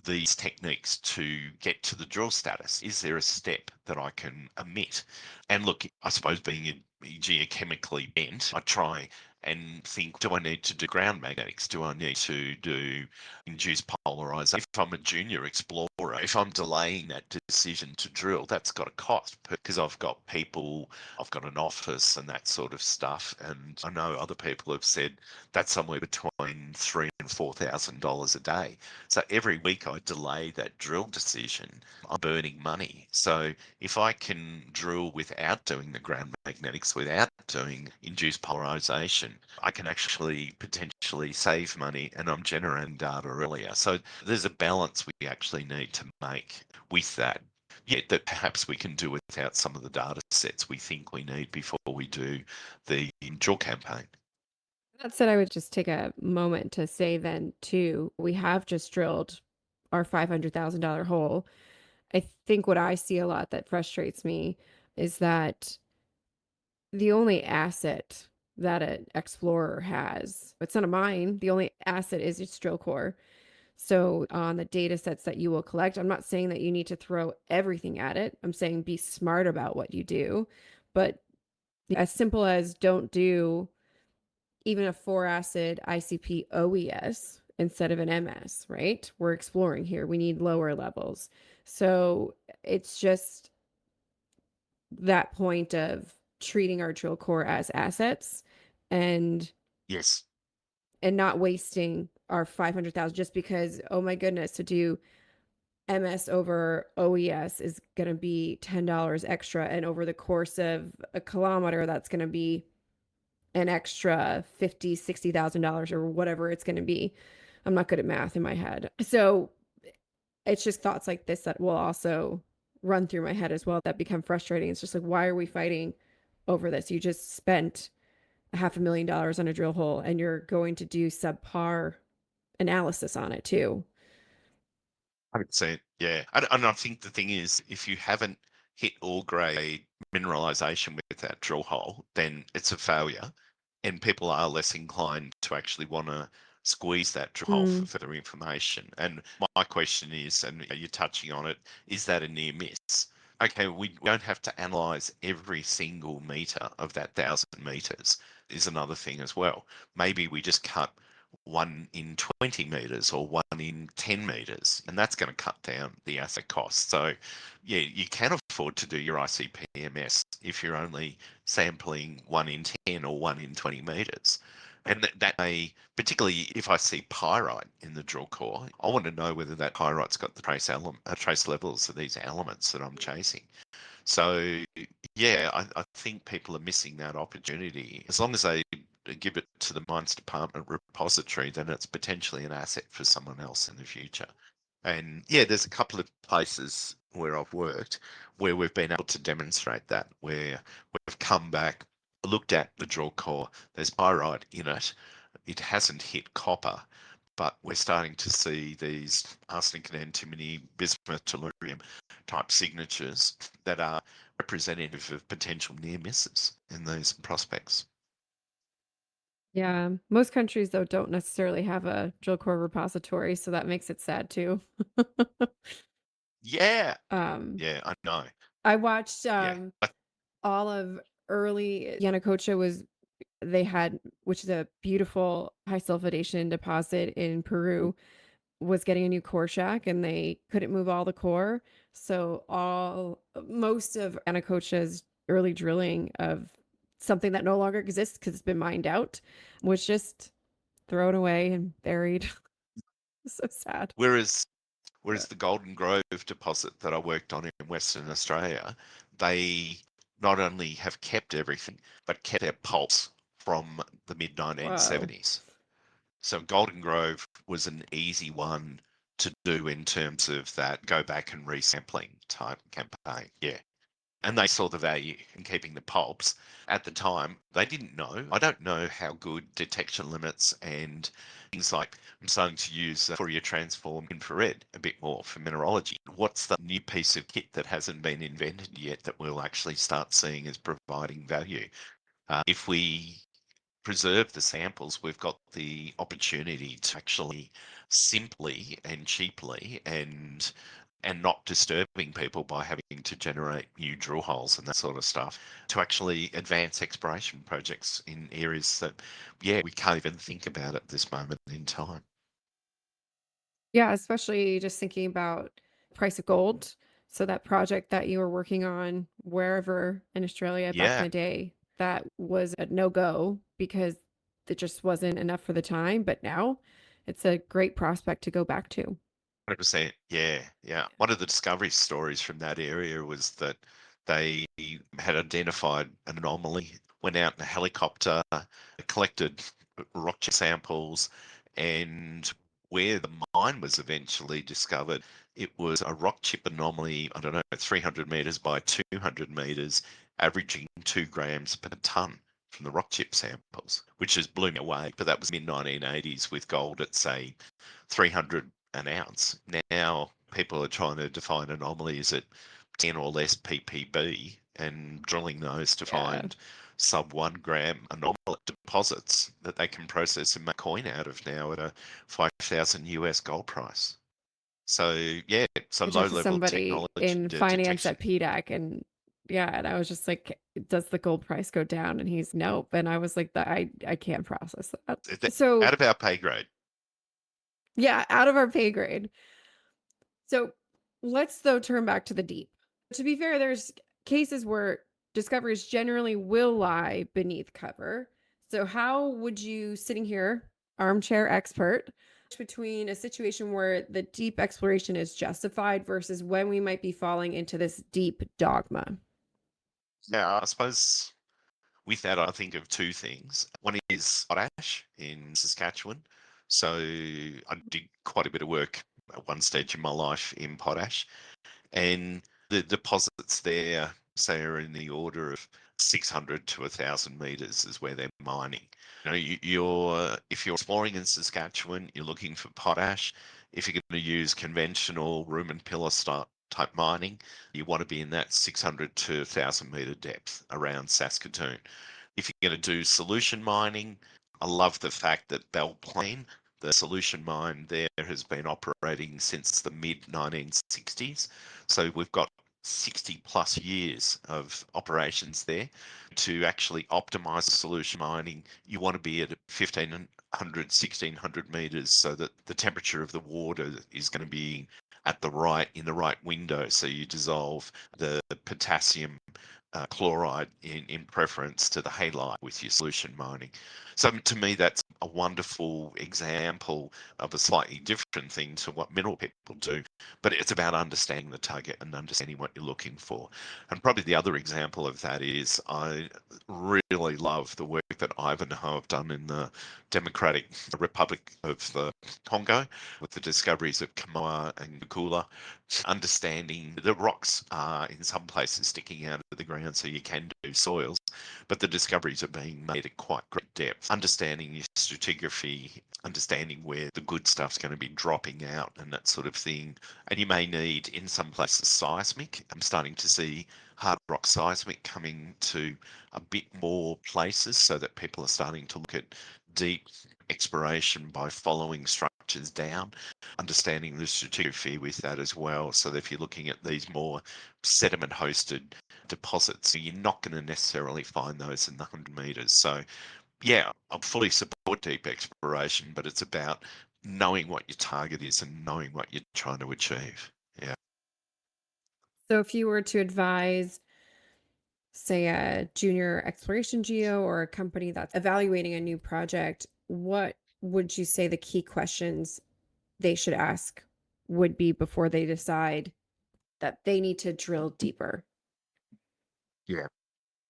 these techniques to get to the drill status? Is there a step that I can omit? And look, I suppose being geochemically bent, I try and think, do I need to do ground magnetics? Do I need to do induced polarization? If I'm a junior explorer, if I'm delaying that decision to drill, that's got a cost because I've got people, I've got an office and that sort of stuff. And I know other people have said that's somewhere between $3,000 and $4,000 a day. So every week I delay that drill decision, I'm burning money. So if I can drill without doing the ground magnetics, without doing induced polarization, I can actually potentially save money and I'm generating data earlier. So there's a balance we actually need to make with that. Yet that perhaps we can do without some of the data sets we think we need before we do the drill campaign. That said, I would just take a moment to say then, too, we have just drilled our $500,000 hole. I think what I see a lot that frustrates me is that the only asset that an explorer has, it's not a mine, the only asset is its drill core. So on the data sets that you will collect, I'm not saying that you need to throw everything at it. I'm saying be smart about what you do. But as simple as don't do even a 4-acid ICP OES instead of an MS, right? We're exploring here. We need lower levels. So it's just that point of treating our drill core as assets and Yes. not wasting our 500,000 just because, oh my goodness, to do MS over OES is going to be $10 extra, and over the course of a kilometer that's going to be an extra $50,000, $60,000 or whatever it's going to be. I'm not good at math in my head. So it's just thoughts like this that will also run through my head as well that become frustrating. It's just like, why are we fighting over this? You just spent $500,000 on a drill hole and you're going to do subpar analysis on it too. 100%. Yeah. And I think the thing is, if you haven't hit ore grade mineralization with that drill hole, then it's a failure. And people are less inclined to actually want to squeeze that drill hole for Mm. further information. And my question is, and you're touching on it, is that a near miss? Okay, we don't have to analyze every single meter of that 1,000 meters, is another thing as well. Maybe we just cut 1 in 20 meters or 1 in 10 meters, and that's going to cut down the asset cost. So, yeah, you can afford to do your ICP-MS if you're only sampling 1 in 10 or 1 in 20 meters. And that may, particularly if I see pyrite in the drill core, I want to know whether that pyrite's got the trace levels of these elements that I'm chasing. So yeah, I think people are missing that opportunity. As long as they give it to the mines department repository, then it's potentially an asset for someone else in the future. And yeah, there's a couple of places where I've worked where we've been able to demonstrate that, where we've come back, looked at the drill core, there's pyrite in it, it hasn't hit copper, but we're starting to see these arsenic and antimony, bismuth, tellurium type signatures that are representative of potential near misses in these prospects. Yeah. Most countries, though, don't necessarily have a drill core repository, so that makes it sad too. Yeah, um, yeah, I know. I watched Yeah, all of early Yanacocha was they had, which is a beautiful high sulfidation deposit in Peru, was getting a new core shack and they couldn't move all the core. So most of Anacocha's early drilling of something that no longer exists because it's been mined out was just thrown away and buried. So sad. whereas But the Golden Grove deposit that I worked on in Western Australia, they not only have kept everything, but kept their pulse from the mid wow. 1970s. So Golden Grove was an easy one to do in terms of that go back and resampling type campaign. Yeah. And they saw the value in keeping the pulps. At the time, they didn't know. I don't know how good detection limits and things like I'm starting to use Fourier transform infrared a bit more for mineralogy. What's the new piece of kit that hasn't been invented yet that we'll actually start seeing as providing value? If we preserve the samples, we've got the opportunity to actually simply and cheaply and not disturbing people by having to generate new drill holes and that sort of stuff to actually advance exploration projects in areas that yeah we can't even think about at this moment in time. Yeah, especially just thinking about price of gold. So that project that you were working on wherever in Australia back in Yeah, the day, that was a no-go because it just wasn't enough for the time. But now it's a great prospect to go back to. 100%. Yeah, yeah. One of the discovery stories from that area was that they had identified an anomaly, went out in a helicopter, collected rock chip samples, and where the mine was eventually discovered, it was a rock chip anomaly, I don't know, 300 meters by 200 meters, averaging 2 grams per ton from the rock chip samples, which just blew me away. But that was mid 1980s with gold at, say, 300 an ounce. Now people are trying to define anomalies at 10 or less ppb and drilling those to Yeah. find sub 1 gram anomalous deposits that they can process and make coin out of now at a 5,000 US gold price. So yeah, it's a I low talked to level somebody technology in finance detection. at PDAC and yeah, and I was just like, does the gold price go down? And he's nope. And I was like, I can't process that. Out So of our pay grade. yeah, out of our pay grade. So let's though turn back to the deep. To be fair, there's cases where discoveries generally will lie beneath cover. So how would you, sitting here, armchair expert, between a situation where the deep exploration is justified versus when we might be falling into this deep dogma? Yeah, I suppose with that, I think of two things. One is potash in Saskatchewan. So I did quite a bit of work at one stage in my life in potash, and the deposits there, say, are in the order of 600 to 1,000 meters is where they're mining. You know, if you're exploring in Saskatchewan, you're looking for potash. If you're going to use conventional room and pillar type mining, you want to be in that 600 to 1,000 meter depth around Saskatoon. If you're going to do solution mining, I love the fact that Belle Plaine, the solution mine there, has been operating since the mid 1960s. So we've got 60 plus years of operations there. To actually optimize solution mining, you want to be at 1,500, 1,600 meters so that the temperature of the water is going to be at the right, in the right window. So you dissolve the potassium chloride in preference to the halite with your solution mining. So to me, that's a wonderful example of a slightly different thing to what mineral people do, but it's about understanding the target and understanding what you're looking for. And probably the other example of that is I really love the work that Ivanhoe have done in the Democratic Republic of the Congo with the discoveries of Kamoa and Kula, understanding the rocks are in some places sticking out of the ground, so you can do soils, but the discoveries are being made at quite great depth. Understanding your stratigraphy, understanding where the good stuff's going to be dropping out and that sort of thing. And you may need, in some places, seismic. I'm starting to see hard rock seismic coming to a bit more places so that people are starting to look at deep exploration by following structures down, understanding the stratigraphy with that as well. So that if you're looking at these more sediment hosted deposits, you're not going to necessarily find those in the 100 meters. So yeah, I fully support deep exploration, but it's about knowing what your target is and knowing what you're trying to achieve. Yeah. So if you were to advise, say, a junior exploration geo or a company that's evaluating a new project, what would you say the key questions they should ask would be before they decide that they need to drill deeper? Yeah.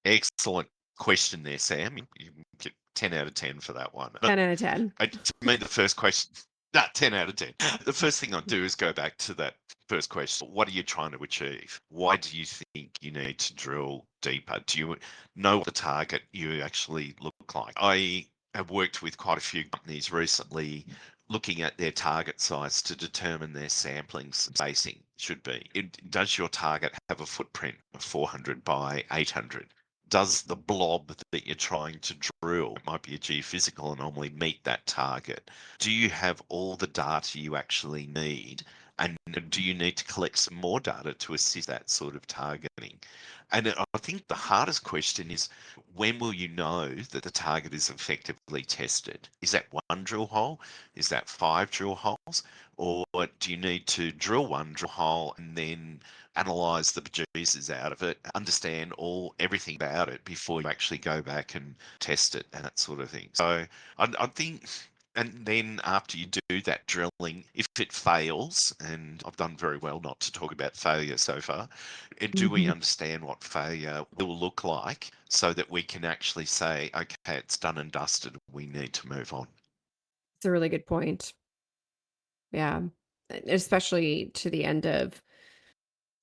Excellent question there, Sam. You get 10 out of 10 for that one. But 10 out of 10. to me, the first question, 10 out of 10. The first thing I do is go back to that first question. What are you trying to achieve? Why do you think you need to drill deeper? Do you know what the target you actually look like? I have worked with quite a few companies recently looking at their target size to determine their sampling spacing should be. Does your target have a footprint of 400 by 800? Does the blob that you're trying to drill, it might be a geophysical anomaly, meet that target? Do you have all the data you actually need? And do you need to collect some more data to assist that sort of targeting? And I think the hardest question is, when will you know that the target is effectively tested? Is that one drill hole? Is that 5 drill holes? Or do you need to drill one drill hole and then analyze the producers out of it, understand everything about it before you actually go back and test it and that sort of thing? So I think, and then after you do that drilling, if it fails, and I've done very well not to talk about failure so far, do we Mhm. understand what failure will look like so that we can actually say, okay, it's done and dusted, we need to move on? It's a really good point. Yeah. Especially to the end of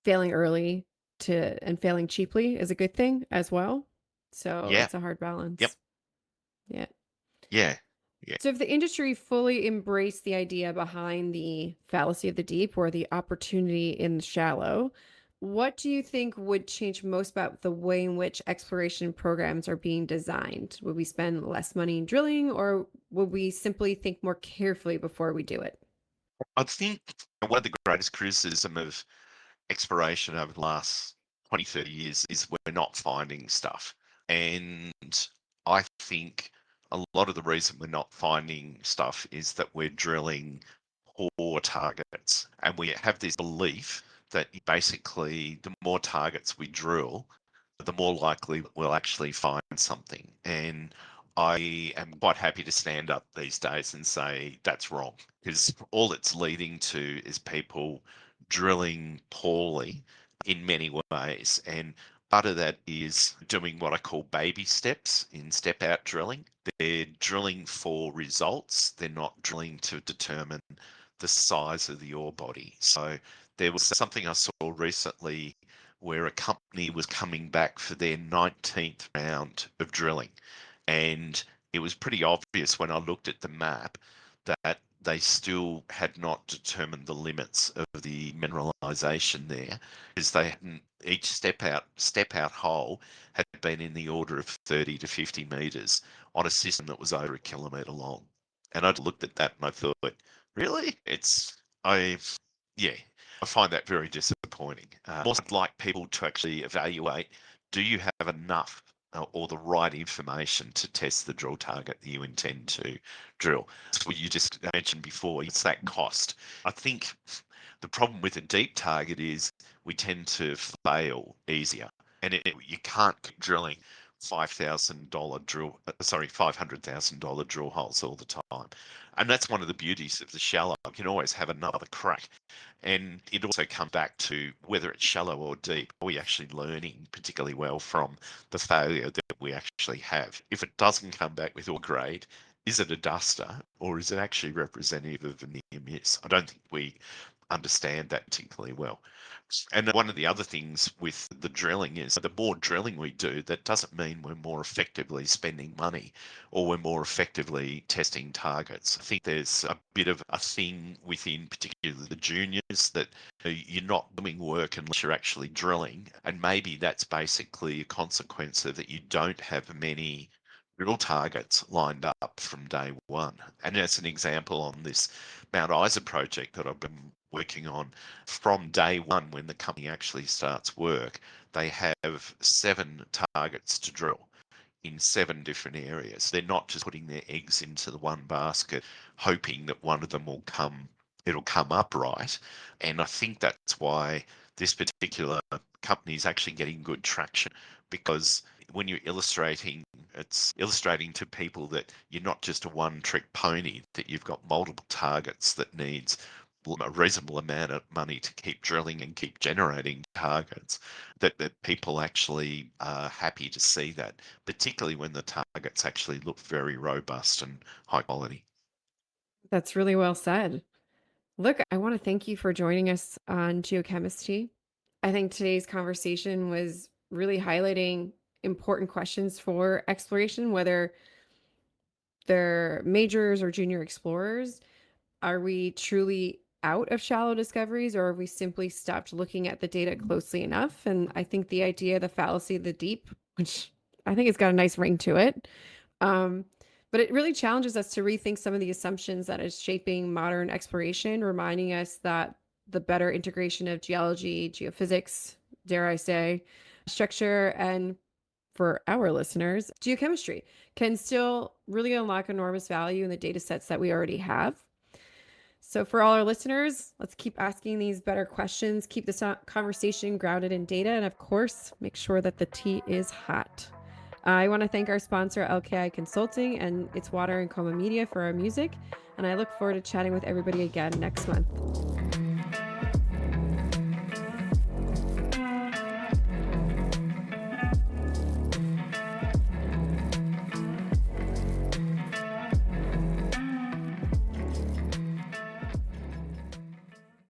failing early to and failing cheaply is a good thing as well. So Yeah. it's a hard Yep. balance. Yeah. Yeah. Yeah. So if the industry fully embraced the idea behind the fallacy of the deep or the opportunity in the shallow, what do you think would change most about the way in which exploration programs are being designed? Would we spend less money in drilling or would we simply think more carefully before we do it? I think one of the greatest criticism of exploration over the last 20, 30 years is we're not finding stuff. And I think a lot of the reason we're not finding stuff is that we're drilling poor targets. And we have this belief that basically the more targets we drill, the more likely we'll actually find something. And I am quite happy to stand up these days and say that's wrong, because all it's leading to is people drilling poorly in many ways. And part of that is doing what I call baby steps in step out drilling. They're drilling for results, they're not drilling to determine the size of the ore body. So there was something I saw recently where a company was coming back for their 19th round of drilling. And it was pretty obvious when I looked at the map that they still had not determined the limits of the mineralization there, because they hadn't, each step out hole had been in the order of 30 to 50 meters on a system that was over a kilometer long. And I looked at that and I thought, really? I, yeah, I find that very disappointing. Also, I'd like people to actually evaluate, do you have enough or the right information to test the drill target that you intend to drill? That's what you just mentioned before, it's that cost. I think the problem with a deep target is we tend to fail easier. and you can't keep drilling $500,000 drill holes all the time. And that's one of the beauties of the shallow. You can always have another crack. And it also comes back to whether it's shallow or deep, are we actually learning particularly well from the failure that we actually have? If it doesn't come back with all grade, is it a duster or is it actually representative of a near miss? I don't think we understand that particularly well. And one of the other things with the drilling is the more drilling we do, that doesn't mean we're more effectively spending money or we're more effectively testing targets. I think there's a bit of a thing within particularly the juniors that you're not doing work unless you're actually drilling. And maybe that's basically a consequence of that you don't have many drill targets lined up from day one. And as an example on this Mount Isa project that I've been working on, from day one when the company actually starts work, they have 7 targets to drill in 7 different areas. They're not just putting their eggs into the one basket, hoping that one of them it'll come up right. And I think that's why this particular company is actually getting good traction, because when you're illustrating, it's illustrating to people that you're not just a one-trick pony, that you've got multiple targets that needs a reasonable amount of money to keep drilling and keep generating targets, that people actually are happy to see that, particularly when the targets actually look very robust and high quality. That's really well said. Look, I want to thank you for joining us on geochemistry. I think today's conversation was really highlighting important questions for exploration, whether they're majors or junior explorers. Are we truly out of shallow discoveries, or have we simply stopped looking at the data closely enough? And I think the idea of the fallacy of the deep, which I think it's got a nice ring to it, um, but it really challenges us to rethink some of the assumptions that is shaping modern exploration, reminding us that the better integration of geology, geophysics, dare I say, structure, and for our listeners, geochemistry can still really unlock enormous value in the data sets that we already have. So, for all our listeners, let's keep asking these better questions, keep this conversation grounded in data, and of course, make sure that the tea is hot. I want to thank our sponsor, LKI Consulting, and It's Water and Coma Media for our music. And I look forward to chatting with everybody again next month.